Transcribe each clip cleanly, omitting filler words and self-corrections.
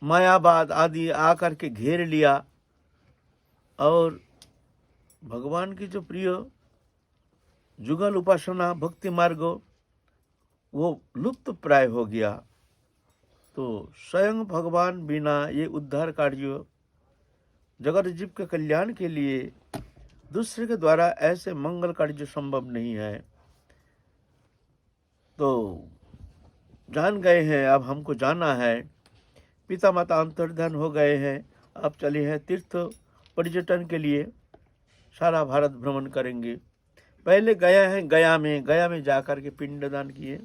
मायावाद आदि आकर के घेर लिया और भगवान की जो प्रिय जुगल उपासना भक्ति मार्ग वो लुप्त प्राय हो गया। तो स्वयं भगवान बिना ये उद्धार कार्य जगत जीव के कल्याण के लिए दूसरे के द्वारा ऐसे मंगल कार्य संभव नहीं है। तो जान गए हैं, अब हमको जाना है। पिता माता अंतर्धान हो गए हैं, अब चले हैं तीर्थ पर्यटन के लिए, सारा भारत भ्रमण करेंगे। पहले गया है गया में जाकर के पिंडदान किए।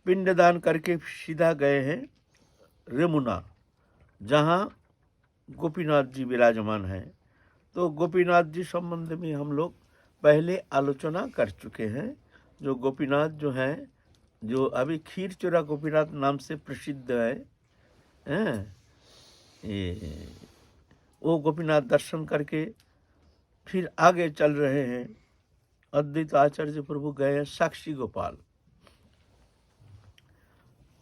पिंडदान करके सीधा गए हैं रेमुना, जहाँ गोपीनाथ जी विराजमान हैं। तो गोपीनाथ जी संबंध में हम लोग पहले आलोचना कर चुके हैं। जो गोपीनाथ जो हैं, जो अभी खीरचोरा गोपीनाथ नाम से प्रसिद्ध है, ये वो गोपीनाथ दर्शन करके फिर आगे चल रहे हैं। अद्वैत आचार्य प्रभु गए हैं साक्षी गोपाल।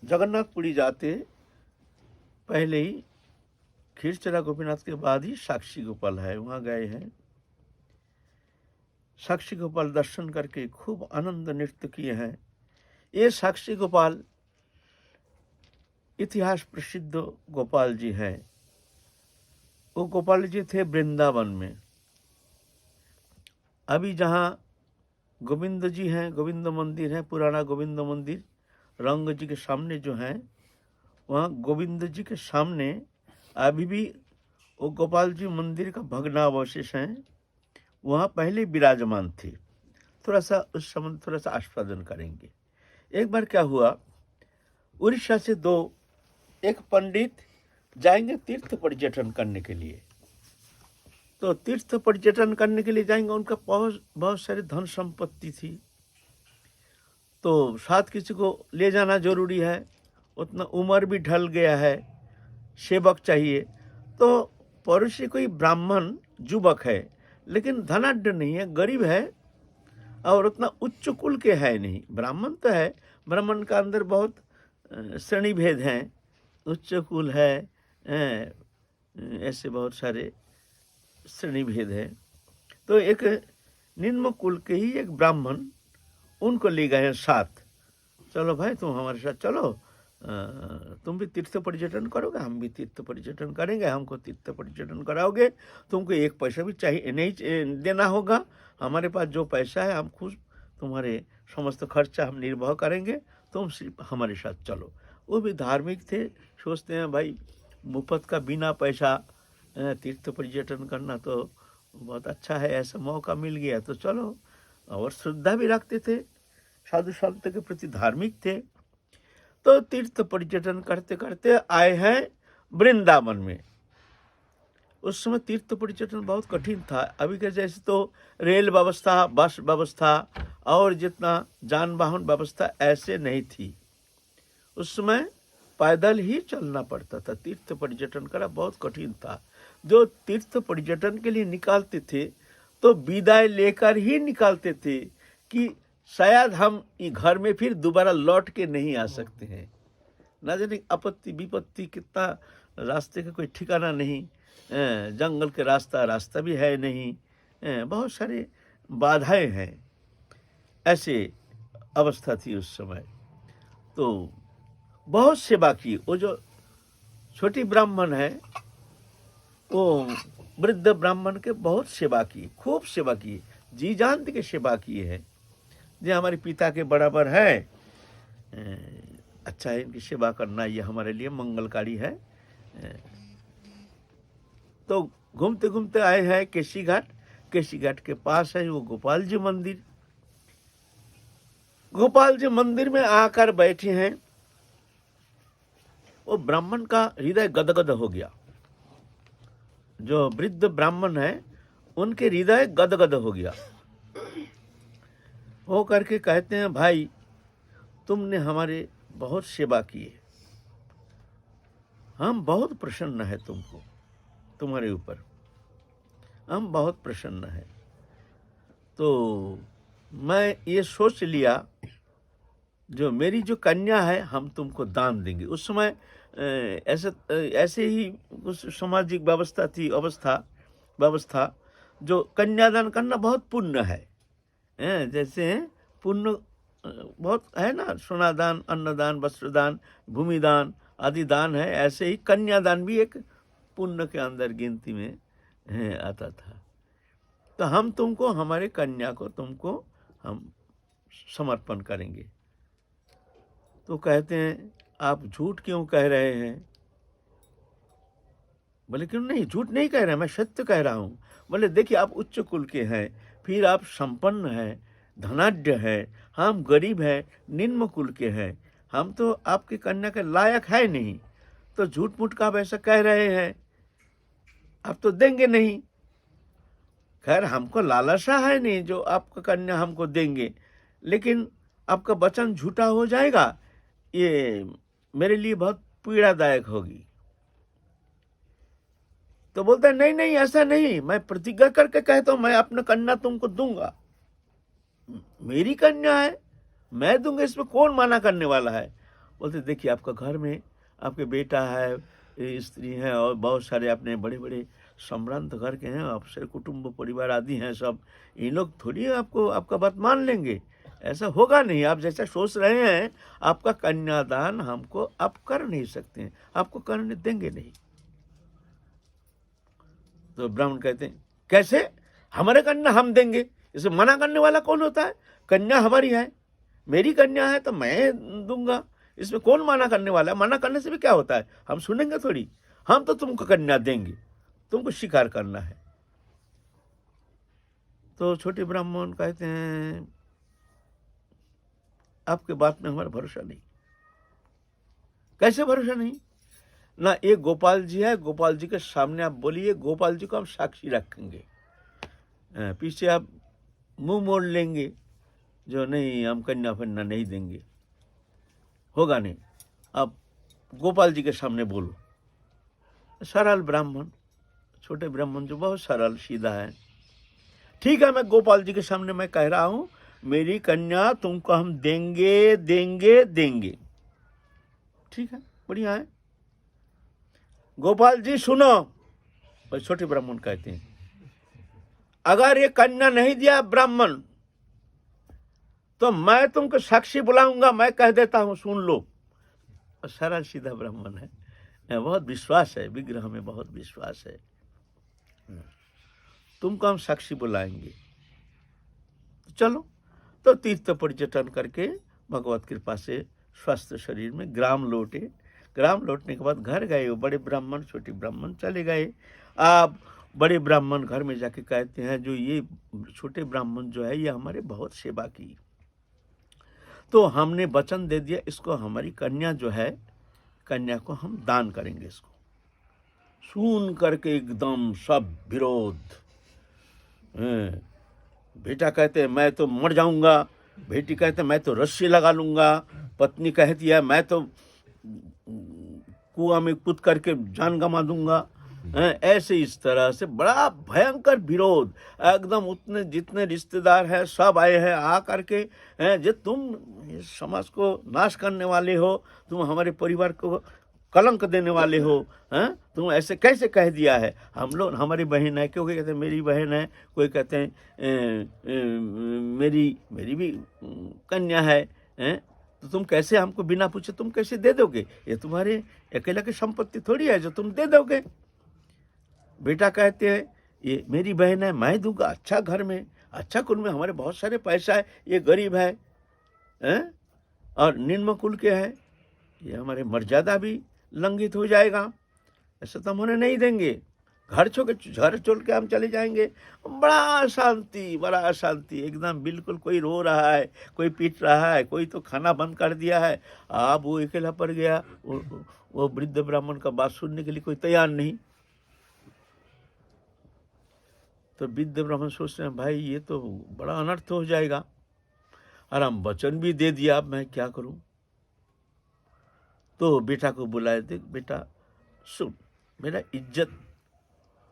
जगन्नाथपुरी जाते पहले ही खीरचरा गोपीनाथ के बाद ही साक्षी गोपाल है, वहाँ गए हैं। साक्षी गोपाल दर्शन करके खूब आनंद नृत्य किए हैं। ये साक्षी गोपाल इतिहास प्रसिद्ध गोपाल जी हैं। वो गोपाल जी थे वृंदावन में। अभी जहाँ गोविंद जी हैं, गोविंद मंदिर है, पुराना गोविंद मंदिर रंग जी के सामने जो है, वहाँ गोविंद जी के सामने अभी भी वो गोपाल जी मंदिर का भग्नावशेष है, वहाँ पहले विराजमान थे। थोड़ा सा उस संबंध थोड़ा सा आस्वादन करेंगे। एक बार क्या हुआ, उड़ीसा से एक पंडित जाएंगे तीर्थ पर्यटन करने के लिए। तो तीर्थ पर्यटन करने के लिए जाएंगे, उनका बहुत सारी धन संपत्ति थी, तो साथ किसी को ले जाना जरूरी है। उतना उम्र भी ढल गया है, सेवक चाहिए। तो पड़ोसी कोई ब्राह्मण युवक है, लेकिन धनाढ्य नहीं है, गरीब है और उतना उच्च कुल के है नहीं। ब्राह्मण तो है, ब्राह्मण का अंदर बहुत श्रेणी भेद हैं, उच्च कुल है, ऐसे बहुत सारे श्रेणी भेद है। तो एक निम्न कुल के ही एक ब्राह्मण उनको ले गए साथ। चलो भाई तुम हमारे साथ चलो, तुम भी तीर्थ पर्यटन करोगे, हम भी तीर्थ पर्यटन करेंगे, हमको तीर्थ पर्यटन कराओगे, तुमको एक पैसा भी चाहिए नहीं देना होगा, हमारे पास जो पैसा है हम खुद तुम्हारे समस्त खर्चा हम निर्वाह करेंगे, तुम सिर्फ हमारे साथ चलो। वो भी धार्मिक थे, सोचते हैं भाई मुफ्त का बिना पैसा तीर्थ पर्यटन करना तो बहुत अच्छा है, ऐसा मौका मिल गया तो चलो। और श्रद्धा भी रखते थे, साधु संत के प्रति धार्मिक थे। तो तीर्थ पर्यटन करते करते आए हैं वृंदावन में। उस समय तीर्थ पर्यटन बहुत कठिन था। अभी के जैसे तो रेल व्यवस्था, बस व्यवस्था और जितना जान वाहन व्यवस्था ऐसे नहीं थी। उस समय पैदल ही चलना पड़ता था। तीर्थ पर्यटन करना बहुत कठिन था। जो तीर्थ पर्यटन के लिए निकालते थे तो विदाई लेकर ही निकालते थे कि शायद हम घर में फिर दोबारा लौट के नहीं आ सकते हैं। ना जाने आपत्ति विपत्ति कितना, रास्ते का कोई ठिकाना नहीं, जंगल के रास्ता भी है नहीं, बहुत सारे बाधाएं हैं, ऐसे अवस्था थी उस समय। तो बहुत सेवा की। वो जो छोटी ब्राह्मण है, वो वृद्ध ब्राह्मण के बहुत सेवा की, खूब सेवा की, जी जान के सेवा किए हैं। जो हमारे पिता के बराबर है, अच्छा है, इनकी सेवा करना ये हमारे लिए मंगलकारी है। तो घूमते घूमते आए हैं केसी घाट। केसी घाट के पास है वो गोपाल जी मंदिर। गोपाल जी मंदिर में आकर बैठे हैं। वो ब्राह्मण का हृदय गदगद हो गया। जो वृद्ध ब्राह्मण है उनके हृदय गदगद हो गया। वो करके कहते हैं, भाई तुमने हमारे बहुत सेवा की है, हम बहुत प्रसन्न है तुमको, तुम्हारे ऊपर हम बहुत प्रसन्न है। तो मैं ये सोच लिया जो मेरी जो कन्या है हम तुमको दान देंगे। उस समय ऐसे ही कुछ सामाजिक व्यवस्था जो कन्यादान करना बहुत पुण्य है। जैसे पुण्य बहुत है ना, सोनादान, अन्नदान, वस्त्रदान, भूमिदान आदि दान है, ऐसे ही कन्यादान भी एक पुण्य के अंदर गिनती में आता था। तो हम तुमको, हमारे कन्या को तुमको हम समर्पण करेंगे। तो कहते हैं आप झूठ क्यों कह रहे हैं? बोले क्यों नहीं, झूठ नहीं कह रहे, मैं सत्य कह रहा हूँ। बोले देखिए आप उच्च कुल के हैं, फिर आप संपन्न हैं, धनाढ्य हैं, हम गरीब हैं, निम्न कुल के हैं, हम तो आपकी कन्या के लायक है नहीं, तो झूठ मूठ का आप ऐसा कह रहे हैं, आप तो देंगे नहीं। खैर हमको लालसा है नहीं जो आपका कन्या हमको देंगे, लेकिन आपका वचन झूठा हो जाएगा, ये मेरे लिए बहुत पीड़ादायक होगी। तो बोलता है नहीं नहीं ऐसा नहीं, मैं प्रतिज्ञा करके कहता हूं, मैं अपना कन्या तुमको दूंगा, मेरी कन्या है, मैं दूंगा, इसमें कौन मना करने वाला है। बोलते देखिए आपका घर में आपके बेटा है, स्त्री है और बहुत सारे अपने बड़े बड़े सम्भ्रांत घर के हैं, आपसे कुटुंब परिवार आदि हैं सब, इन लोग थोड़ी आपको आपका बात मान लेंगे, ऐसा होगा नहीं। आप जैसा सोच रहे हैं आपका कन्यादान हमको आप कर नहीं सकते हैं, आपको करने देंगे नहीं। तो ब्राह्मण कहते हैं कैसे, हमारे कन्या हम देंगे, इसे मना करने वाला कौन होता है? कन्या हमारी है, मेरी कन्या है तो मैं दूंगा, इसमें कौन मना करने वाला है? मना करने से भी क्या होता है, हम सुनेंगे थोड़ी, हम तो तुमको कन्या देंगे, तुमको स्वीकार करना है। तो छोटे ब्राह्मण कहते हैं आपके बात में हमारा भरोसा नहीं। कैसे भरोसा नहीं? ना एक गोपाल जी है, गोपाल जी के सामने आप बोलिए, गोपाल जी को हम साक्षी रखेंगे, पीछे आप मुंह मोड़ लेंगे जो नहीं हम कन्या फन्ना नहीं देंगे, होगा नहीं, आप गोपाल जी के सामने बोलो। सरल ब्राह्मण, छोटे ब्राह्मण जो बहुत सरल सीधा है, ठीक है मैं गोपाल जी के सामने मैं कह रहा हूं मेरी कन्या तुमको हम देंगे देंगे देंगे। ठीक है, बढ़िया है। गोपाल जी सुनो, और छोटे ब्राह्मण कहते हैं अगर ये कन्या नहीं दिया ब्राह्मण तो मैं तुमको साक्षी बुलाऊंगा, मैं कह देता हूं सुन लो। सरल सीधा ब्राह्मण है, बहुत विश्वास है, विग्रह में बहुत विश्वास है, तुमको हम साक्षी बुलाएंगे। चलो, तो तीर्थ पर्यटन करके भगवत कृपा से स्वस्थ शरीर में ग्राम लौटे। ग्राम लौटने के बाद घर गए, वो बड़े ब्राह्मण छोटे ब्राह्मण चले गए। आप बड़े ब्राह्मण घर में जाके कहते हैं जो ये छोटे ब्राह्मण जो है ये हमारे बहुत सेवा की, तो हमने वचन दे दिया इसको हमारी कन्या जो है, कन्या को हम दान करेंगे इसको। सुन करके एकदम सब विरोध, बेटा कहते हैं मैं तो मर जाऊंगा, बेटी कहते मैं तो रस्सी लगा लूंगा, पत्नी कहती है मैं तो कुआं में कूद करके जान गंवा दूंगा। ऐसे इस तरह से बड़ा भयंकर विरोध, एकदम उतने जितने रिश्तेदार हैं सब आए हैं आ करके, जो तुम समाज को नाश करने वाले हो, तुम हमारे परिवार को कलंक देने वाले हो, तुम ऐसे कैसे कह दिया है, हम लोग हमारी बहन है, क्योंकि कहते हैं मेरी बहन है, कोई कहते हैं मेरी भी कन्या है, तो तुम कैसे हमको बिना पूछे तुम कैसे दे दोगे, ये तुम्हारे अकेला की संपत्ति थोड़ी है जो तुम दे दोगे। बेटा कहते हैं ये मेरी बहन है, मैं दूंगा, अच्छा घर में अच्छा कुल में, हमारे बहुत सारे पैसा है, ये गरीब है, और निम्न कुल के है, ये हमारे मर्यादा भी लंघित हो जाएगा, ऐसा तो हम उन्हें नहीं देंगे, घर छोड़ के हम चले जाएंगे। बड़ा शांति एकदम, बिल्कुल कोई रो रहा है, कोई पीट रहा है, कोई तो खाना बंद कर दिया है। अब वो अकेला पड़ गया, वो वृद्ध ब्राह्मण का बात सुनने के लिए कोई तैयार नहीं। तो वृद्ध ब्राह्मण सोचते हैं भाई ये तो बड़ा अनर्थ हो जाएगा, और हम वचन भी दे दिया, अब मैं क्या करूं। तो बेटा को बुलाए, देख बेटा सुन, मेरा इज्जत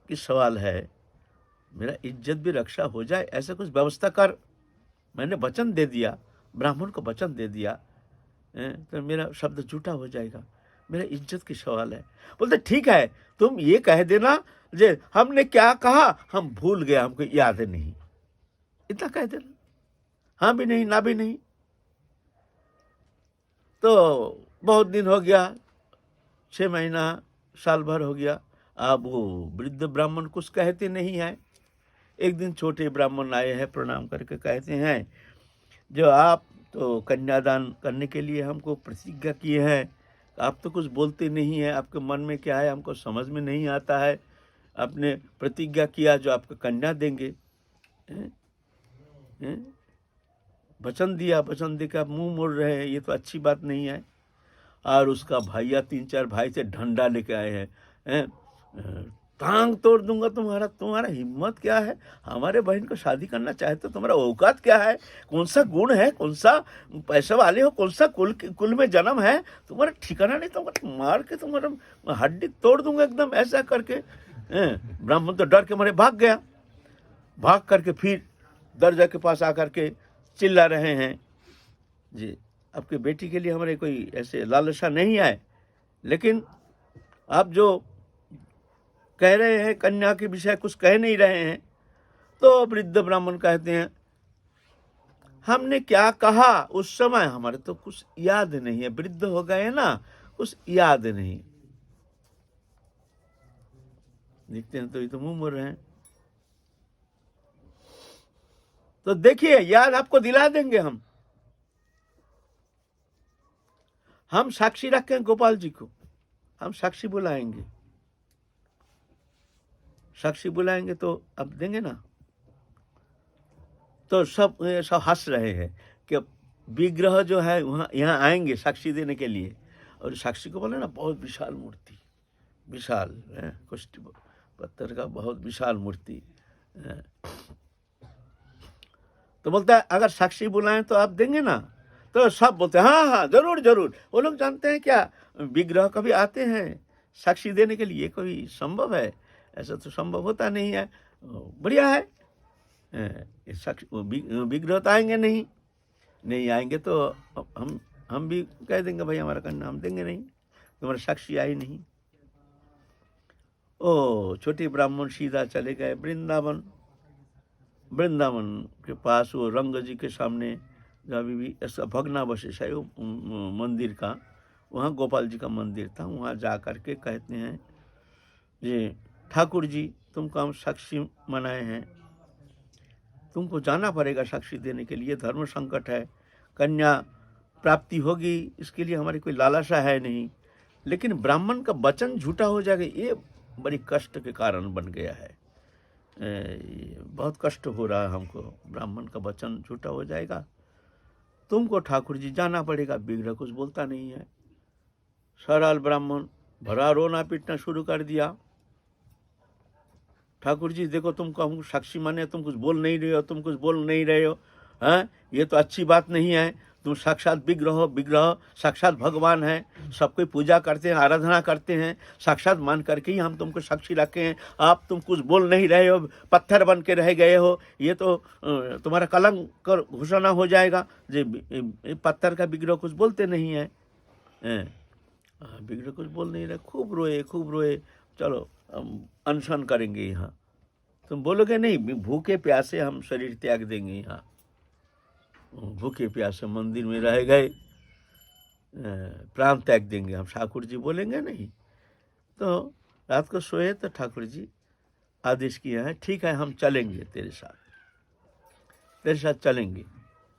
की सवाल है, मेरा इज्जत भी रक्षा हो जाए, ऐसा कुछ व्यवस्था कर, मैंने वचन दे दिया, ब्राह्मण को वचन दे दिया, तो मेरा शब्द झूठा हो जाएगा, मेरा इज्जत की सवाल है। बोलते ठीक है, तुम ये कह देना जे हमने क्या कहा, हम भूल गए, हमको याद नहीं, इतना कह देना, हाँ भी नहीं ना भी नहीं। तो बहुत दिन हो गया, 6 महीना साल भर हो गया, अब वो वृद्ध ब्राह्मण कुछ कहते नहीं है। एक दिन छोटे ब्राह्मण आए हैं, प्रणाम करके कहते हैं, जो आप तो कन्यादान करने के लिए हमको प्रतिज्ञा किए हैं, आप तो कुछ बोलते नहीं हैं, आपके मन में क्या है हमको समझ में नहीं आता है। आपने प्रतिज्ञा किया जो आपको कन्या देंगे, वचन दिया, वचन देकर आप मुंह मोड़ रहे हैं, ये तो अच्छी बात नहीं है। और उसका भाइया 3-4 भाई से डंडा लेके आए हैं, टांग तोड़ दूंगा तुम्हारा हिम्मत क्या है, हमारे बहन को शादी करना चाहते हो, तुम्हारा औकात क्या है, कौन सा गुण है, कौन सा पैसे वाले हो, कौन सा कुल में जन्म है, तुम्हारा ठिकाना नहीं, तुम्हारा मार के तुम्हारा हड्डी तोड़ दूंगा एकदम, ऐसा करके। ब्राह्मण तो डर के मारे भाग गया, भाग करके फिर दरजा के पास आकर के चिल्ला रहे हैं, जी आपकी बेटी के लिए हमारे कोई ऐसे लालसा नहीं है, लेकिन आप जो कह रहे हैं कन्या के विषय कुछ कह नहीं रहे हैं। तो वृद्ध ब्राह्मण कहते हैं, हमने क्या कहा उस समय हमारे तो कुछ याद नहीं है, वृद्ध हो गए ना, कुछ याद नहीं। देखते हैं तो ये तो मुंह मोड़ रहे हैं। तो देखिए, याद आपको दिला देंगे, हम साक्षी रखें गोपाल जी को, हम साक्षी बुलाएंगे, साक्षी बुलाएंगे तो अब देंगे ना। तो सब हंस रहे हैं कि विग्रह जो है वहाँ यहाँ आएंगे साक्षी देने के लिए, और साक्षी को बोले ना बहुत विशाल मूर्ति, विशाल कुष्ठ पत्थर का बहुत विशाल मूर्ति। तो बोलता है अगर साक्षी बुलाएं तो आप देंगे ना। तो सब बोलते हैं हाँ हाँ जरूर जरूर। वो लोग जानते हैं क्या विग्रह कभी आते हैं साक्षी देने के लिए, कोई संभव है, ऐसा तो संभव होता नहीं है। बढ़िया है, विग्रह तो आएंगे नहीं आएंगे तो हम भी कह देंगे भाई हमारा कन्या हम देंगे नहीं, तुम्हारा साक्षी आई नहीं। ओ छोटे ब्राह्मण सीधा चले गए वृंदावन के पास, वो रंग जी के सामने जो अभी भी ऐसा भग्नावशेष है वो मंदिर का, वहाँ गोपाल जी का मंदिर था। वहाँ जा कर के कहते हैं ये ठाकुर जी तुमको हम साक्षी मनाए हैं, तुमको जाना पड़ेगा साक्षी देने के लिए, धर्म संकट है, कन्या प्राप्ति होगी इसके लिए हमारी कोई लालसा है नहीं, लेकिन ब्राह्मण का वचन झूठा हो जाएगा, ये बड़ी कष्ट के कारण बन गया है। बहुत कष्ट हो रहा है हमको, ब्राह्मण का वचन झूठा हो जाएगा, तुमको ठाकुर जी जाना पड़ेगा। विग्रह कुछ बोलता नहीं है। सरल ब्राह्मण भरा रोना पीटना शुरू कर दिया, ठाकुर जी देखो तुमको हम साक्षी माने, तुम कुछ बोल नहीं रहे हो, हाँ ये तो अच्छी बात नहीं है, तुम साक्षात विग्रह साक्षात भगवान है, सबको पूजा करते हैं, आराधना करते हैं, साक्षात मान करके ही हम तुमको साक्षी रखे हैं, तुम कुछ बोल नहीं रहे हो, पत्थर बन के रह गए हो, ये तो तुम्हारा कलंक घोषणा हो जाएगा। जे पत्थर का विग्रह कुछ बोलते नहीं है, विग्रह कुछ बोल नहीं रहे, खूब रोए, चलो अनशन करेंगे यहाँ, तुम बोलोगे नहीं, भूखे प्यासे हम शरीर त्याग देंगे, यहाँ भूखे प्यासे मंदिर में रह गए, प्राण त्याग देंगे हम, ठाकुर जी बोलेंगे नहीं। तो रात को सोए तो ठाकुर जी आदेश किया है, ठीक है हम चलेंगे तेरे साथ चलेंगे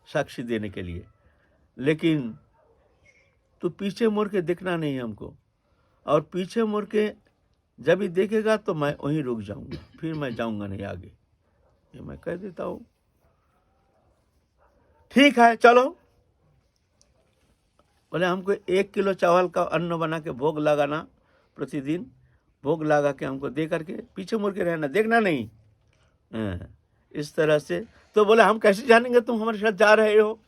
साक्षी देने के लिए, लेकिन तू पीछे मुड़ के देखना नहीं हमको, और पीछे मुड़ के जब भी देखेगा तो मैं वहीं रुक जाऊंगा, फिर मैं जाऊंगा नहीं आगे, ये मैं कह देता हूँ। ठीक है चलो। बोले हमको 1 किलो चावल का अन्न बना के भोग लगाना, प्रतिदिन भोग लगा के हमको दे करके पीछे मुड़ के रहना, देखना नहीं, इस तरह से। तो बोले हम कैसे जानेंगे तुम हमारे साथ जा रहे हो।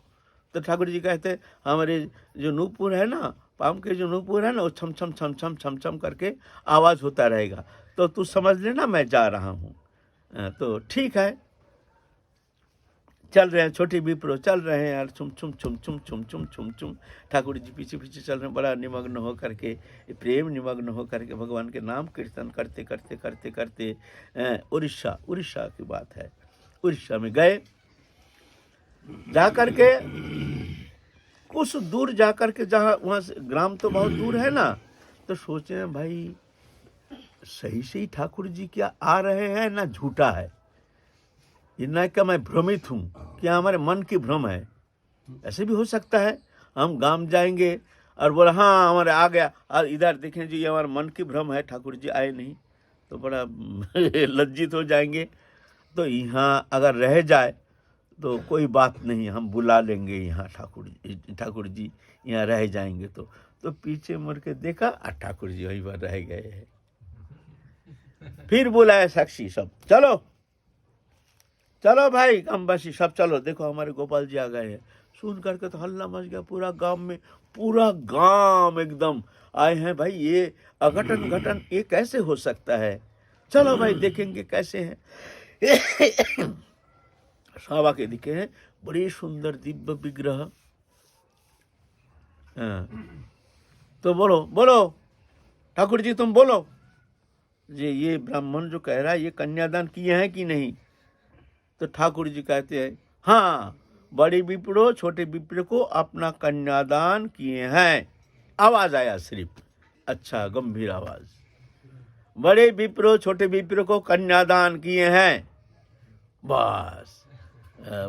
तो ठाकुर जी कहते हमारे जो नूपुर है ना, पाम के जो नूपुर है ना, वो छम छम छम छम छम छम करके आवाज़ होता रहेगा, तो तू समझ लेना मैं जा रहा हूँ। तो ठीक है चल रहे हैं, छोटे विप्रो चल रहे हैं यार, चुम चुम चुम चुम चुम चुम चुम चुम। ठाकुर जी पीछे पीछे चल रहे हैं, बड़ा निमग्न हो करके, प्रेम निमग्न हो करके भगवान के नाम कीर्तन करते करते करते करते उड़ीसा, उड़ीसा की बात है, उड़ीसा में गए। जा करके कुछ दूर जा करके, जहाँ वहाँ से ग्राम तो बहुत दूर है ना, तो सोचे भाई सही सही ठाकुर जी क्या आ रहे हैं ना झूठा है, इतना क्या मैं भ्रमित हूँ, क्या हमारे मन की भ्रम है, ऐसे भी हो सकता है। हम गांव जाएंगे और बोला हाँ हमारे आ गया, और इधर देखें जी ये हमारे मन की भ्रम है, ठाकुर जी आए नहीं, तो बड़ा लज्जित हो जाएंगे। तो यहाँ अगर रह जाए तो कोई बात नहीं, हम बुला लेंगे यहाँ ठाकुर जी यहाँ रह जाएंगे। तो पीछे मुड़ के देखा और ठाकुर जी वहीं पर रह गए हैं। फिर बुलाया साक्षी, सब चलो चलो भाई ग्रामवासी सब चलो, देखो हमारे गोपाल जी आ गए हैं। सुन करके तो हल्ला मच गया पूरा गांव में, पूरा गांव एकदम आए हैं भाई, ये अघटन घटन ये कैसे हो सकता है, चलो भाई देखेंगे कैसे हैं। सावा के दिखे हैं बड़ी सुंदर दिव्य विग्रह। तो बोलो बोलो ठाकुर जी तुम बोलो, ये ब्राह्मण जो कह रहा है ये कन्यादान किए हैं कि नहीं। तो ठाकुर जी कहते हैं हाँ, बड़े विप्रो छोटे विप्र को अपना कन्यादान किए हैं। आवाज आया सिर्फ, अच्छा गंभीर आवाज, बड़े विप्रो छोटे विप्र को कन्यादान किए हैं। बस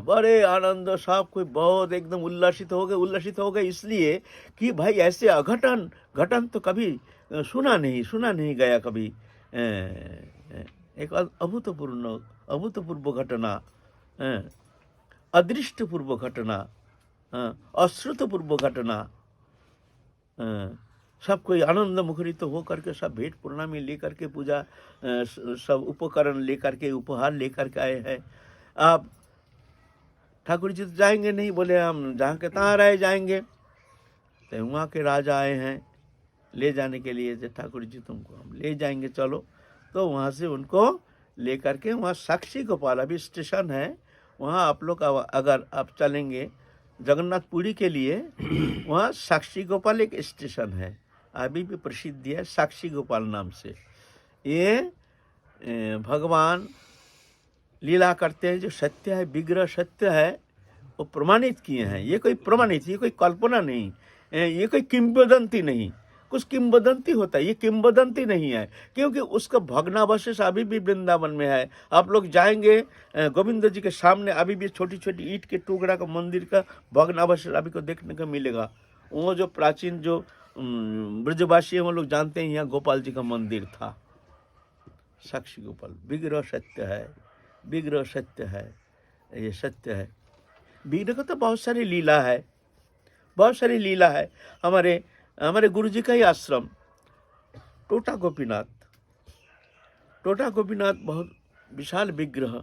बड़े आनंद, सब कोई बहुत एकदम उल्लासित हो गए इसलिए कि भाई ऐसे अघटन घटन तो कभी सुना नहीं गया कभी। एक अभूतपूर्व घटना, अदृष्टपूर्व घटना, अश्रुतपूर्व घटना। सब कोई आनंद मुखरित हो करके सब भेंट प्रणामी लेकर के पूजा सब उपकरण लेकर के उपहार लेकर के आए हैं। आप ठाकुर जी तो जाएंगे नहीं, बोले हम जहाँ के तहाँ रह जाएंगे। तो वहाँ के राजा आए हैं ले जाने के लिए, जो ठाकुर जी तुमको हम ले जाएंगे चलो। तो वहाँ से उनको लेकर के वहाँ साक्षी गोपाल अभी स्टेशन है, वहाँ आप लोग अगर आप चलेंगे जगन्नाथपुरी के लिए, वहाँ साक्षी गोपाल एक स्टेशन है, अभी भी प्रसिद्ध है साक्षी गोपाल नाम से। ये भगवान लीला करते हैं, जो सत्य है विग्रह सत्य है वो प्रमाणित किए हैं। ये कोई प्रमाणित, ये कोई कल्पना नहीं, ये कोई किंवदंती नहीं। कुछ किंवदंती होता है, ये किंवदंती नहीं है, क्योंकि उसका भग्नावशेष अभी भी वृंदावन में है। आप लोग जाएंगे गोविंद जी के सामने अभी भी छोटी छोटी ईंट के टुकड़ा का मंदिर का भग्नावशेष अभी को देखने को मिलेगा। वो जो प्राचीन जो ब्रजवासी है वो लोग जानते हैं यहाँ गोपाल जी का मंदिर था। साक्षी गोपाल विग्रह सत्य है, विग्रह सत्य है, ये सत्य है। विग्रह का तो बहुत सारी लीला है, बहुत सारी लीला है। हमारे गुरु जी का ही आश्रम टोटा गोपीनाथ बहुत विशाल विग्रह,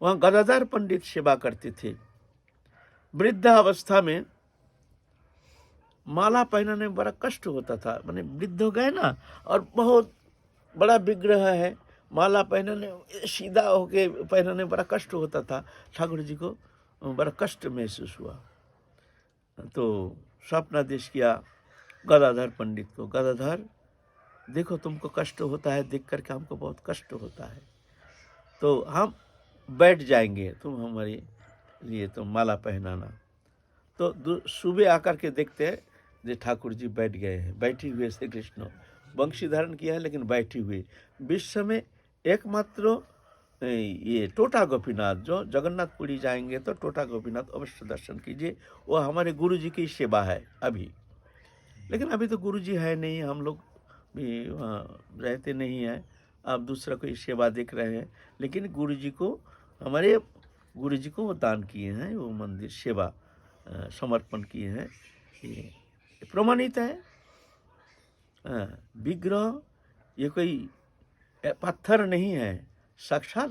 वहाँ गदाधर पंडित सेवा करते थे। वृद्धावस्था में माला पहनाने में बड़ा कष्ट होता था, मैंने वृद्ध हो गए ना, और बहुत बड़ा विग्रह है, माला पहनाने सीधा होके पहनाने बड़ा कष्ट होता था। ठाकुर जी को बड़ा कष्ट महसूस हुआ, तो स्वप्नादेश किया गदाधर पंडित को, गदाधर देखो तुमको कष्ट होता है, देख करके हमको बहुत कष्ट होता है, तो हम बैठ जाएंगे, तुम हमारे लिए तो माला पहनाना। तो सुबह आकर के देखते हैं जो ठाकुर जी बैठ गए हैं, बैठी हुए श्री कृष्ण, वंशी धारण किया है लेकिन बैठी हुई। विश्व में एकमात्र ये टोटा गोपीनाथ, जो जगन्नाथपुरी जाएंगे तो टोटा गोपीनाथ अवश्य दर्शन कीजिए, वो हमारे गुरु जी की सेवा है अभी। लेकिन अभी तो गुरु जी है नहीं, हम लोग भी वहाँ रहते नहीं हैं, आप दूसरा कोई सेवा देख रहे हैं, लेकिन गुरु जी को, हमारे गुरु जी को वो दान किए हैं, वो मंदिर सेवा समर्पण किए हैं, ये प्रमाणित है। विग्रह ये कोई पत्थर नहीं है, साक्षात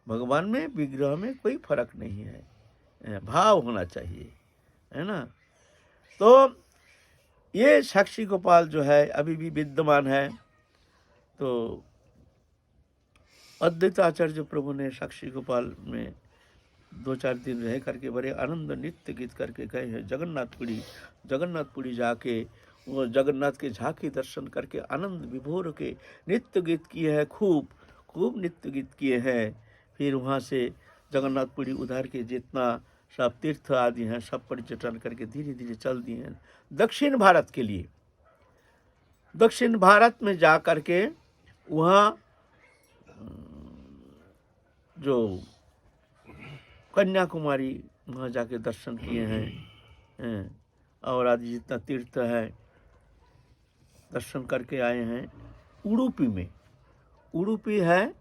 भगवान में विग्रह में कोई फर्क नहीं है, भाव होना चाहिए, है ना। तो ये साक्षी गोपाल जो है अभी भी विद्यमान है। तो अद्वैत आचार्य प्रभु ने साक्षी गोपाल में 2-4 दिन रह करके बड़े आनंद नृत्य गीत करके गए हैं जगन्नाथपुरी जाके वो जगन्नाथ के झांकी दर्शन करके आनंद विभोर के नृत्य गीत किए हैं, खूब नृत्य गीत किए हैं। फिर वहाँ से जगन्नाथपुरी उधर के जितना सब तीर्थ आदि हैं सब पर्यटन करके धीरे धीरे चल दिए हैं दक्षिण भारत के लिए। दक्षिण भारत में जा करके वहाँ जो कन्याकुमारी वहाँ जाके दर्शन किए हैं और आदि जितना तीर्थ है दर्शन करके आए हैं। उडुपी में, उडुपी है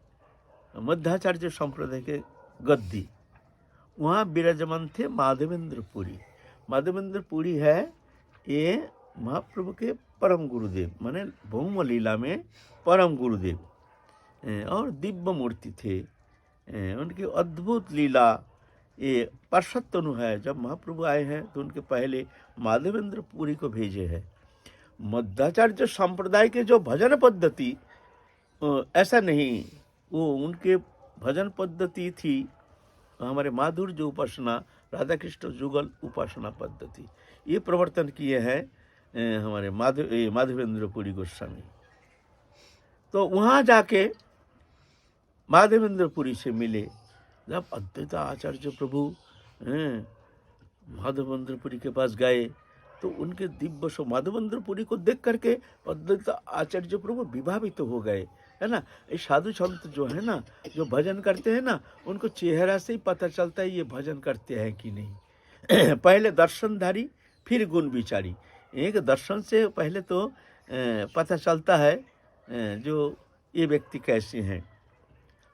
मध्वाचार्य संप्रदाय के गद्दी, वहाँ विराजमान थे माधवेंद्रपुरी। माधवेंद्रपुरी है ये महाप्रभु के परम गुरुदेव, माने भौम लीला में परम गुरुदेव और दिव्य मूर्ति थे। उनकी अद्भुत लीला ये पार्षद तनु है। जब महाप्रभु आए हैं तो उनके पहले माधवेंद्रपुरी को भेजे हैं। मध्वाचार्य संप्रदाय के जो भजन पद्धति ऐसा नहीं, वो उनके भजन पद्धति थी हमारे माधुर्य उपासना, राधा कृष्ण जुगल उपासना पद्धति, ये प्रवर्तन किए हैं हमारे माधवेंद्रपुरी गोस्वामी। तो वहाँ जाके माधवेंद्रपुरी से मिले। जब अद्वैत आचार्य प्रभु माधवेंद्रपुरी के पास गए तो उनके दिव्य सो माधवेंद्रपुरी को देख करके अद्वैत आचार्य प्रभु विभावित हो गए, है ना। ये साधु संत जो है ना, जो भजन करते हैं ना, उनको चेहरा से ही पता चलता है ये भजन करते हैं कि नहीं। पहले दर्शनधारी फिर गुण विचारी। एक दर्शन से पहले तो पता चलता है जो ये व्यक्ति कैसे हैं।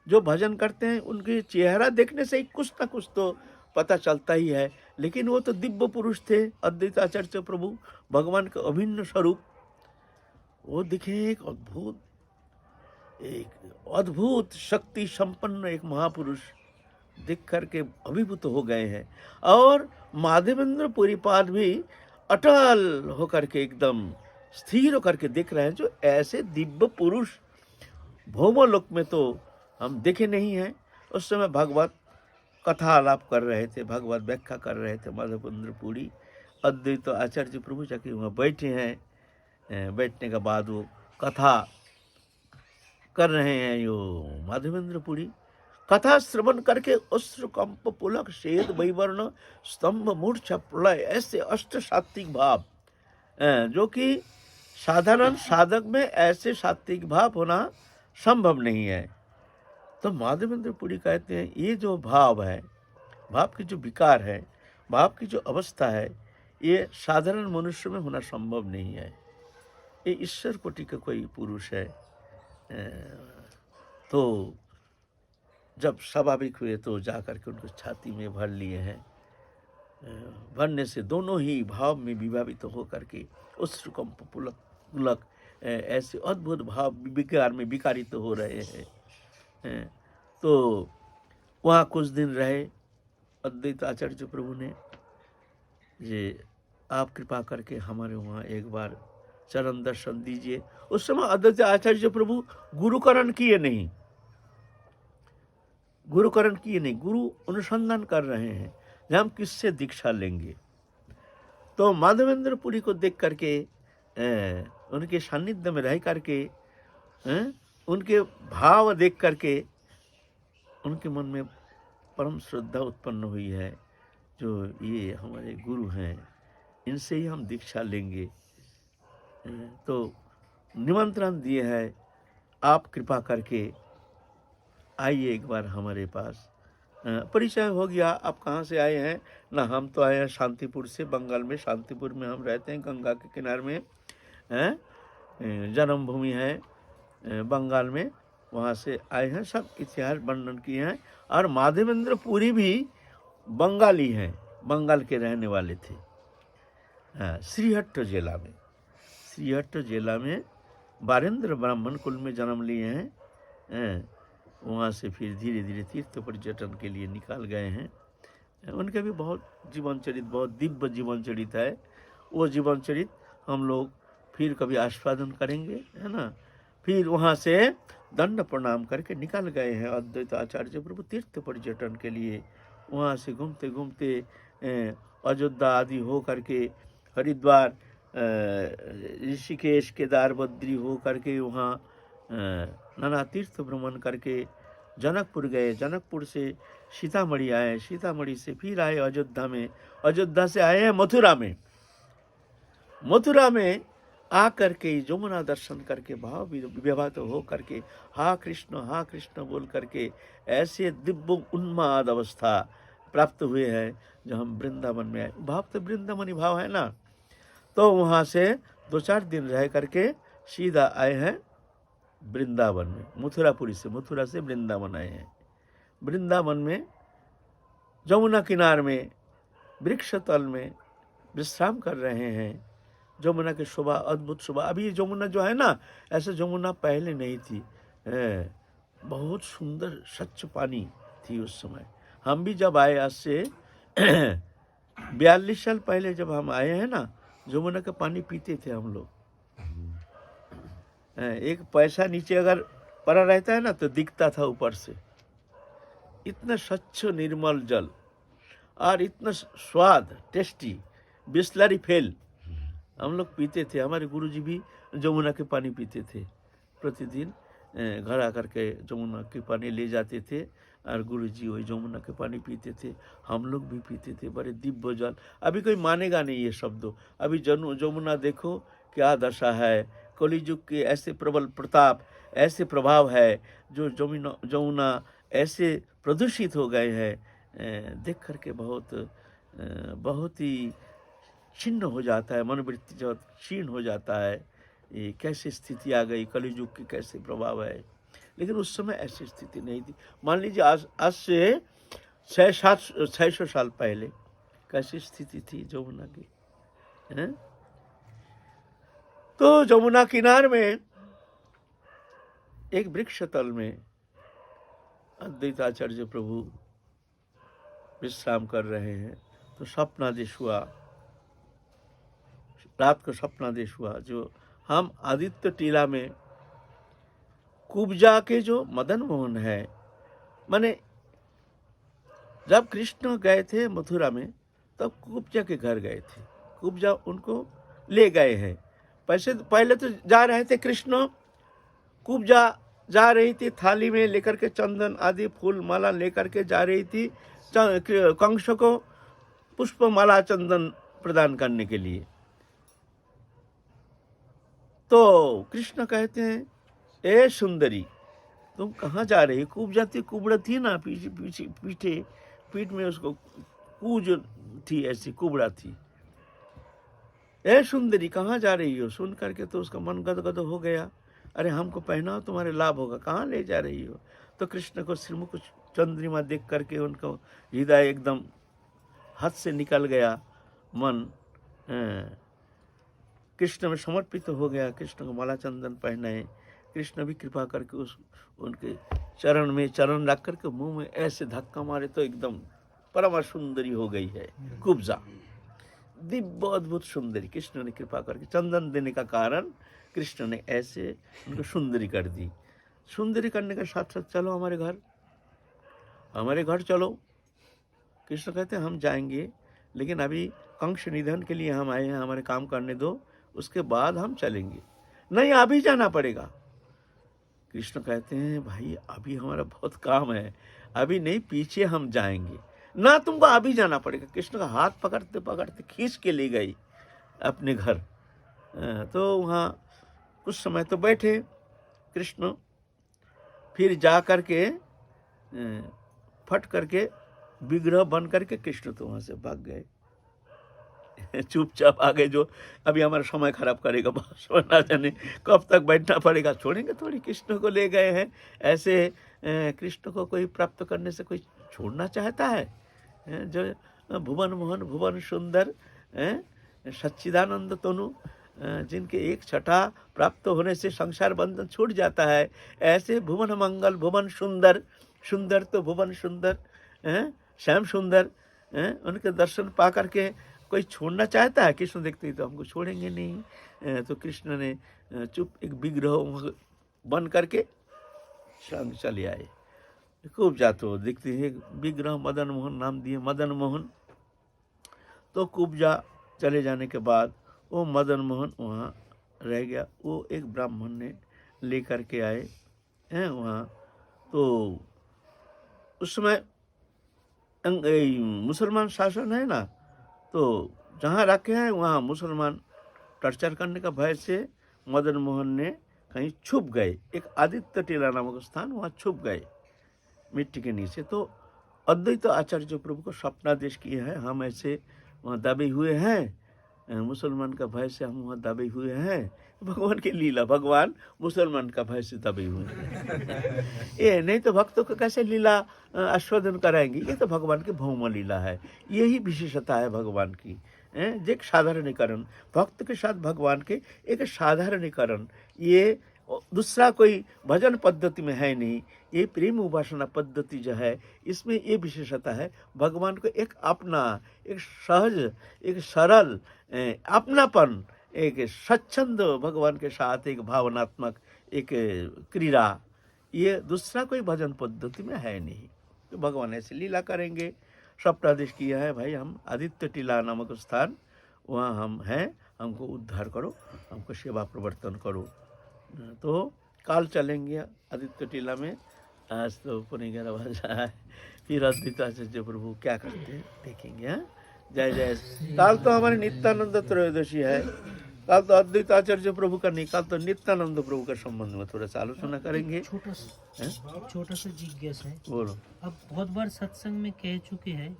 जो भजन करते हैं उनके चेहरा देखने से ही कुछ ना कुछ तो पता चलता ही है। लेकिन वो तो दिव्य पुरुष थे, अद्वैत आचार्य प्रभु भगवान का अभिन्न स्वरूप। वो दिखे एक अद्भुत शक्ति संपन्न एक महापुरुष, देख करके अभिभूत हो गए हैं। और माधवेंद्रपुरी पाद भी अटल होकर के एकदम स्थिर होकर के देख रहे हैं। जो ऐसे दिव्य पुरुष भौमलोक में तो हम देखे नहीं हैं। उस समय भगवत कथा आलाप कर रहे थे, भगवत व्याख्या कर रहे थे माधवेंद्रपुरी। अद्वैत आचार्य प्रभु जाके वहाँ बैठे हैं। बैठने के बाद वो कथा कर रहे हैं। यो माधवेंद्रपुरी कथा श्रवण करके अश्रुकंप पुलक शेद वैवर्ण स्तंभ मूर्छा प्रलय, ऐसे अष्ट सात्विक भाव जो कि साधारण साधक में ऐसे सात्विक भाव होना संभव नहीं है। तो माधवेंद्रपुरी कहते हैं ये जो भाव है, भाव की जो विकार है, भाव की जो अवस्था है, ये साधारण मनुष्य में होना संभव नहीं है। ये ईश्वर कोटि का कोई पुरुष है। तो जब स्वाभाविक हुए तो जाकर के उनको छाती में भर लिए हैं। भरने से दोनों ही भाव में विभावित हो करके उस कंप पुलक ऐसे अद्भुत भाव विकार में विकारित हो रहे हैं। तो वहाँ कुछ दिन रहे। अद्वैत आचार्य प्रभु ने ये आप कृपा करके हमारे वहाँ एक बार चरण दर्शन दीजिए। उस समय अद्वैत आचार्य प्रभु गुरुकरण किए नहीं, गुरु अनुसंधान कर रहे हैं कि हम किससे दीक्षा लेंगे। तो माधवेंद्रपुरी को देख करके उनके सानिध्य में रह करके उनके भाव देख करके उनके मन में परम श्रद्धा उत्पन्न हुई है। जो ये हमारे गुरु हैं, इनसे ही हम दीक्षा लेंगे। तो निमंत्रण दिए है, आप कृपा करके आइए एक बार हमारे पास। परिचय हो गया, आप कहाँ से आए हैं ना। हम तो आए हैं शांतिपुर से, बंगाल में शांतिपुर में हम रहते हैं, गंगा के किनारे में जन्मभूमि है बंगाल में, वहाँ से आए हैं। सब इतिहास वर्णन किए हैं। और माधवेंद्रपुरी भी बंगाली हैं, बंगाल के रहने वाले थे। श्रीहट्ट जिला में बारेंद्र ब्राह्मण कुल में जन्म लिए हैं। वहाँ से फिर धीरे धीरे तीर्थ पर्यटन के लिए निकाल गए हैं। उनका भी बहुत जीवन चरित, बहुत दिव्य जीवन चरित है। वो जीवन चरित हम लोग फिर कभी आस्वादन करेंगे, है ना। फिर वहाँ से दंड प्रणाम करके निकल गए हैं अद्वैत आचार्य प्रभु तीर्थ पर्यटन के लिए। वहाँ से घूमते घूमते अयोध्या आदि हो करके हरिद्वार, ऋषिकेश, केदार, बद्री हो करके वहाँ नाना तीर्थ भ्रमण करके जनकपुर गए। जनकपुर से सीतामढ़ी आए, सीतामढ़ी से फिर आए अयोध्या में, अयोध्या से आए हैं मथुरा में। मथुरा में आकर के यमुना दर्शन करके भाव विभक्त हो करके हा कृष्ण बोल करके ऐसे दिव्य उन्माद अवस्था प्राप्त हुए हैं जो हम वृंदावन में आए। भाव तो वृंदावनी भाव है ना। तो वहाँ से 2-4 दिन रह करके सीधा आए हैं वृंदावन में। मथुरापुरी से, मथुरा से वृंदावन आए हैं। वृंदावन में यमुना किनार में वृक्ष तल में विश्राम कर रहे हैं। यमुना की शोभा, अद्भुत शोभा। अभी ये यमुना जो है ना, ऐसे यमुना पहले नहीं थी। बहुत सुंदर स्वच्छ पानी थी उस समय। हम भी जब आए, आज से 42 साल पहले जब हम आए हैं ना, यमुना का पानी पीते थे हम लोग। एक पैसा नीचे अगर पड़ा रहता है ना तो दिखता था ऊपर से। इतना स्वच्छ निर्मल जल और इतना स्वाद, टेस्टी, बिस्लरी फेल हम लोग पीते थे। हमारे गुरुजी भी यमुना के पानी पीते थे। प्रतिदिन घर आकर के यमुना के पानी ले जाते थे और गुरुजी वही यमुना के पानी पीते थे। हम लोग भी पीते थे। बड़े दिव्य जल। अभी कोई मानेगा नहीं ये शब्दों। अभी यमुना देखो क्या दशा है। कलियुग के ऐसे प्रबल प्रताप, ऐसे प्रभाव है जो यमुना ऐसे प्रदूषित हो गए हैं। देख करके बहुत ही छिन्न हो जाता है, मनोवृत्ति जो क्षीण हो जाता है। ये कैसी स्थिति आ गई, कलियुग की कैसे प्रभाव है। लेकिन उस समय ऐसी स्थिति नहीं थी। मान लीजिए आज से 600 साल पहले कैसी स्थिति थी यमुना की, हैं? तो यमुना किनार में एक वृक्ष तल में अद्वैताचार्य प्रभु विश्राम कर रहे हैं। तो स्वप्नादेश हुआ, रात को स्वप्नादेश हुआ। जो हम आदित्य टीला में कुब्जा के जो मदन मोहन है, माने जब कृष्ण गए थे मथुरा में तब कुब्जा के घर गए थे। कुब्जा उनको ले गए हैं। पहले तो जा रहे थे कृष्ण, कुब्जा जा रही थी थाली में लेकर के चंदन आदि फूल माला लेकर के जा रही थी कंस को पुष्प माला चंदन प्रदान करने के लिए। तो कृष्ण कहते हैं, ए सुंदरी तुम कहाँ जा रही? कुब्जा थी, कुबड़ा थी ना पीठ में उसको कूज थी, ऐसी कुबड़ा थी। ए सुंदरी कहाँ जा रही हो? सुन करके तो उसका मन गदगद हो गया। अरे हमको पहनाओ, तुम्हारे लाभ होगा। कहाँ ले जा रही हो? तो कृष्ण को श्रीमुख चंद्रिमा देख करके उनको हृदय एकदम हाथ से निकल गया। मन कृष्ण में समर्पित हो गया। कृष्ण को माला चंदन पहनाए। कृष्ण भी कृपा करके उनके चरण में चरण रख करके मुंह में ऐसे धक्का मारे तो एकदम परम सुंदरी हो गई है कुब्जा। दिव्य अद्भुत सुंदरी। कृष्ण ने कृपा करके चंदन देने का कारण कृष्ण ने ऐसे उनको सुंदरी कर दी। सुंदरी करने के साथ साथ चलो हमारे घर चलो। कृष्ण कहते हैं हम जाएंगे, लेकिन अभी कंस निधन के लिए हम आए हैं, हमारे काम करने दो, उसके बाद हम चलेंगे। नहीं, अभी जाना पड़ेगा। कृष्ण कहते हैं भाई अभी हमारा बहुत काम है, अभी नहीं, पीछे हम जाएंगे ना, तुमको अभी जाना पड़ेगा। कृष्ण का हाथ पकड़ते पकड़ते खींच के ले गई अपने घर। तो वहाँ कुछ समय तो बैठे कृष्ण, फिर जा करके फट करके विग्रह बन करके कृष्ण तो वहाँ से भाग गए। चुपचाप आ गए। जो अभी हमारा समय खराब करेगा, ना जाने कब तक बैठना पड़ेगा, छोड़ेंगे थोड़ी। कृष्ण को ले गए हैं। ऐसे कृष्ण को कोई प्राप्त करने से कोई छोड़ना चाहता है? जो भुवन मोहन, भुवन सुंदर, सच्चिदानंद तनु, जिनके एक छठा प्राप्त होने से संसार बंधन छूट जाता है, ऐसे भुवन मंगल, भुवन सुंदर, सुंदर तो भुवन सुंदर, श्याम सुंदर, उनके दर्शन पा करके कोई छोड़ना चाहता है? कृष्ण देखते ही तो हमको छोड़ेंगे नहीं। तो कृष्ण ने चुप एक विग्रह बन करके चले आए। कुब्जा तो दिखती है विग्रह, मदन मोहन नाम दिए मदन मोहन। तो कुब्जा चले जाने के बाद वो मदन मोहन वहाँ रह गया। वो एक ब्राह्मण ने लेकर के आए हैं वहाँ। तो उस समय मुसलमान शासन है ना, तो जहाँ रखे हैं वहाँ मुसलमान टर्चर करने का भय से मदन मोहन ने कहीं छुप गए। एक आदित्य टीला नामक स्थान, वहाँ छुप गए मिट्टी के नीचे। तो अद्वैत आचार्य प्रभु को स्वप्नादेश किए हैं, हम ऐसे वहाँ दबे हुए हैं, मुसलमान का भय से हम वहाँ दबे हुए हैं। भगवान की लीला, भगवान मुसलमान का भय से दबे हुए हैं। ये नहीं तो भक्तों को कैसे लीला आस्वादन कराएंगे? ये तो भगवान की भौम लीला है, यही विशेषता है भगवान की। जो एक साधारणीकरण, भक्त के साथ भगवान के एक साधारणीकरण, ये दूसरा कोई भजन पद्धति में है नहीं। ये प्रेम उपासना पद्धति जो है, इसमें ये विशेषता है, भगवान को एक अपना, एक सहज, एक सरल अपनापन, एक स्वच्छंद भगवान के साथ एक भावनात्मक एक क्रीड़ा, ये दूसरा कोई भजन पद्धति में है नहीं। तो भगवान ऐसे लीला करेंगे। स्वप्नादेश किया है, भाई हम आदित्य टीला नामक स्थान, वहाँ हम हैं, हमको उद्धार करो, हमको सेवा प्रवर्तन करो। तो काल चलेंगे आदित्य टीला में। आज तो 11:30 बजा है, फिर अद्वैत आचार्य प्रभु क्या करते हैं देखेंगे। हाँ, जय जय। काल तो हमारे नित्यानंद त्रयोदशी है, काल तो अद्वैत आचार्य प्रभु का नहीं, काल तो नित्यानंद प्रभु का संबंध में थोड़ा सा आलोचना करेंगे। छोटा सा जिज्ञासा है। बोलो। अब बहुत बार सत्संग में कह चुके हैं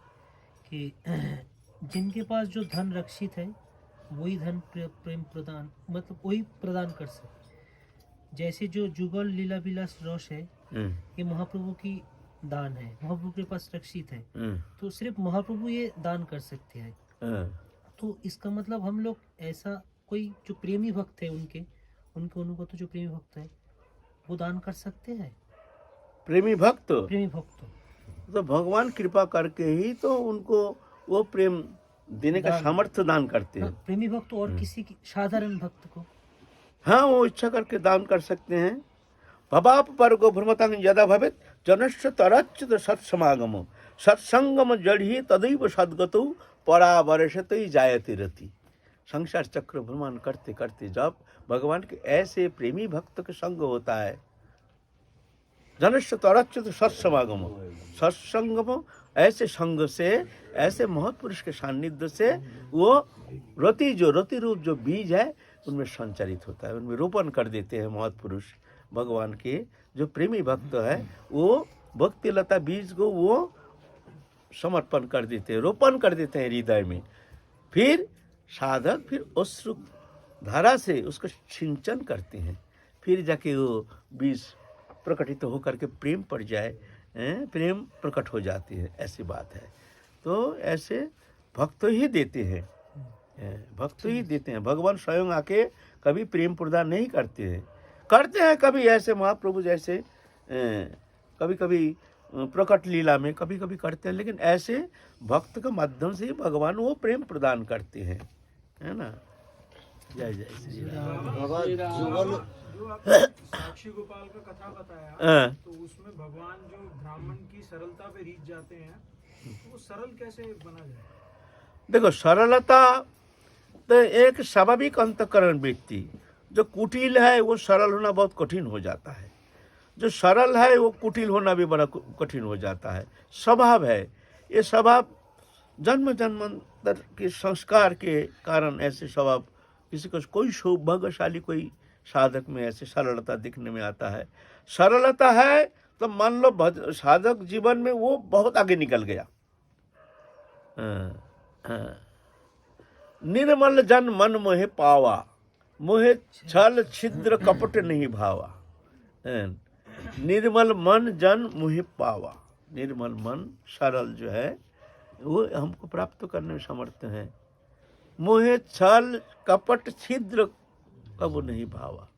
कि जिनके पास जो धन रक्षित है वही धन प्रेम प्रदान, मतलब वही प्रदान कर सकते। जैसे जो जुगल लीला विलास रस है, ये महाप्रभु की दान है, महाप्रभु के पास रक्षित है, तो सिर्फ महाप्रभु ये दान कर सकते हैं। तो इसका मतलब हम लोग ऐसा कोई जो प्रेमी भक्त है उनके उनको तो जो प्रेमी भक्त है वो दान कर सकते हैं। प्रेमी भक्त तो भगवान कृपा करके ही तो उनको वो प्रेम देने का सामर्थ्य दान करते हैं। प्रेमी भक्त और किसी की साधारण भक्त को, हाँ, वो इच्छा करके दान कर सकते हैं। भवाप परगो भ्रमतांग यदा भवेत जनस्य तरच्युत सत्समागमो सत्संगम जड़ी तदैव सद्गतौ परावरशतै जायते रति। संसार चक्र भ्रमण करते करते जब भगवान के ऐसे प्रेमी भक्त का संग होता है, जनस्य तरच्युत सत्समागमो, सत्संगम, ऐसे संग से, ऐसे महत्पुरुष के सान्निध्य से वो रति रूप जो बीज है उनमें संचारित होता है, उनमें रोपण कर देते हैं महत्पुरुष। भगवान के जो प्रेमी भक्त है वो भक्ति लता बीज को वो समर्पण कर देते हैं, रोपण कर देते हैं हृदय में। फिर साधक फिर अश्रु धारा से उसको सिंचन करते हैं, फिर जाके वो बीज प्रकटित होकर के प्रेम पड़ जाए, प्रेम प्रकट हो जाती है, ऐसी बात है। तो ऐसे भक्त ही देते हैं, भक्त ही देते हैं। भगवान स्वयं आके कभी प्रेम प्रदान नहीं करते हैं, कभी ऐसे महाप्रभु जैसे कभी कभी प्रकट लीला में कभी कभी करते हैं, लेकिन ऐसे भक्त के माध्यम से भगवान वो प्रेम प्रदान करते हैं, है ना। जय जय श्री राम। साक्षी गोपाल का कथा बताया, तो उसमें भगवान जो ब्राह्मण की सरलता पे रीझ जाते हैं, तो वो सरल कैसे बना जाए? देखो, सरलता तो एक स्वाभाविक अंतःकरण व्यक्ति, जो कुटिल है वो सरल होना बहुत कठिन हो जाता है, जो सरल है वो कुटिल होना भी बड़ा कठिन हो जाता है। स्वभाव है, ये स्वभाव जन्म जन्मांतर के संस्कार के कारण ऐसे स्वभाव, किसी को कोई सौभाग्यशाली कोई साधक में ऐसे सरलता दिखने में आता है। सरलता है तो मान लो साधक जीवन में वो बहुत आगे निकल गया। निर्मल जन मन मोहे पावा, मोहे छल छिद्र कपट नहीं भावा। निर्मल मन जन मोहे पावा, निर्मल मन सरल जो है वो हमको प्राप्त करने में समर्थ है। मोहे छल कपट छिद्र कब नहीं भावा,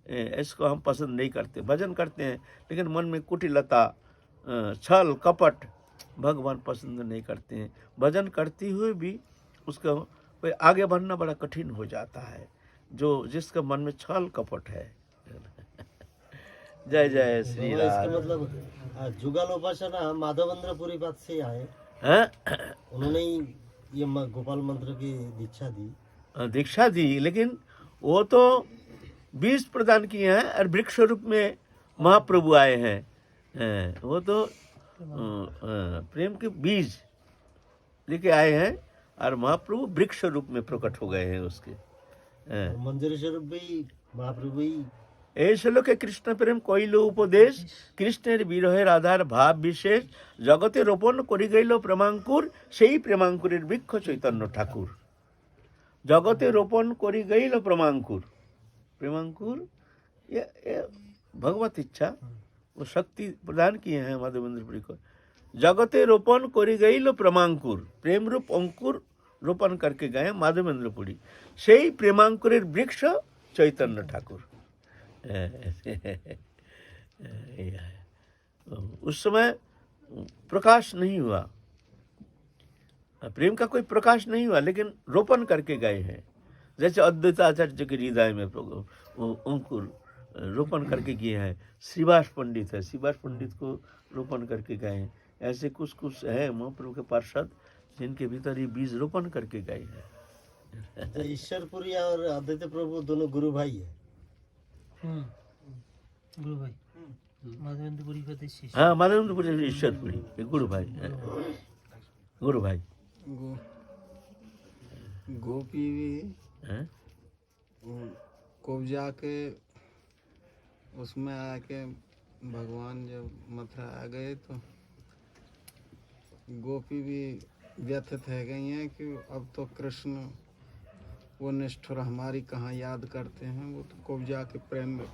इसको हम पसंद नहीं करते। भजन करते हैं लेकिन मन में कुटिलता, छल कपट भगवान पसंद नहीं करते हैं। भजन करते हुए भी उसका कोई आगे बढ़ना बड़ा कठिन हो जाता है, जो जिसका मन में छल कपट है। जय जय श्री राम। मतलब जुगल उपासना माधवेंद्रपुरी बात से आए, हैं? उन्होंने ही ये गोपाल मंत्र की दीक्षा दी। दीक्षा दी, लेकिन वो तो बीज प्रदान किए हैं और वृक्ष रूप में महाप्रभु आए हैं। वो तो प्रेम के बीज लेके आए हैं और महाप्रभु वृक्ष रूप में प्रकट हो गए हैं उसके। मंजरी स्वरूप भी महाप्रभु ही। এই শ্লোকে কৃষ্ণ প্রেম কইল উপদেশ, কৃষ্ণের বিরহের আধার ভাব বিশেষ, জগতে রোপণ করি গইল প্রেমাঙ্কুর, সেই প্রেমাঙ্কুরের বৃক্ষ চৈতন্য ঠাকুর। জগতে রোপণ করি গইল প্রেমাঙ্কুর, प्रेमांकुर ये भगवत इच्छा, वो शक्ति प्रदान किए हैं माधवेंद्रपुरी को। जगते रोपण करी गई प्रेमांकुर, प्रेम रूप अंकुर रोपण करके गए माधवेंद्रपुरी, সেই প্রেমাঙ্কুরের বৃক্ষ চৈতন্য ঠাকুর। उस समय प्रकाश नहीं हुआ, प्रेम का कोई प्रकाश नहीं हुआ, लेकिन रोपण करके गए हैं। जैसे अद्वैताचार्य के हृदय में अंकुर रोपण करके किए हैं। श्रीवास पंडित है, श्रीवास पंडित को रोपण करके गए हैं। ऐसे कुछ कुछ है महाप्रभु के पार्षद जिनके भीतर ये बीज रोपण करके गए हैं। तो ईश्वरपुरी और अद्वैत प्रभु दोनों गुरु भाई है। गुरु भाई माधवेंद्रपुरी का शिष्य। हाँ, माधवेंद्रपुरी ईश्वरपुरी ये गुरु भाई है, गुरु भाई। गोपी भी हैं? कोबजा के उसमें आके भगवान जब मथुरा आ गए तो गोपी भी व्यथित है गई हैं कि अब तो कृष्ण वो निष्ठुर हमारी कहाँ याद करते हैं, वो तो कोबजा के प्रेम में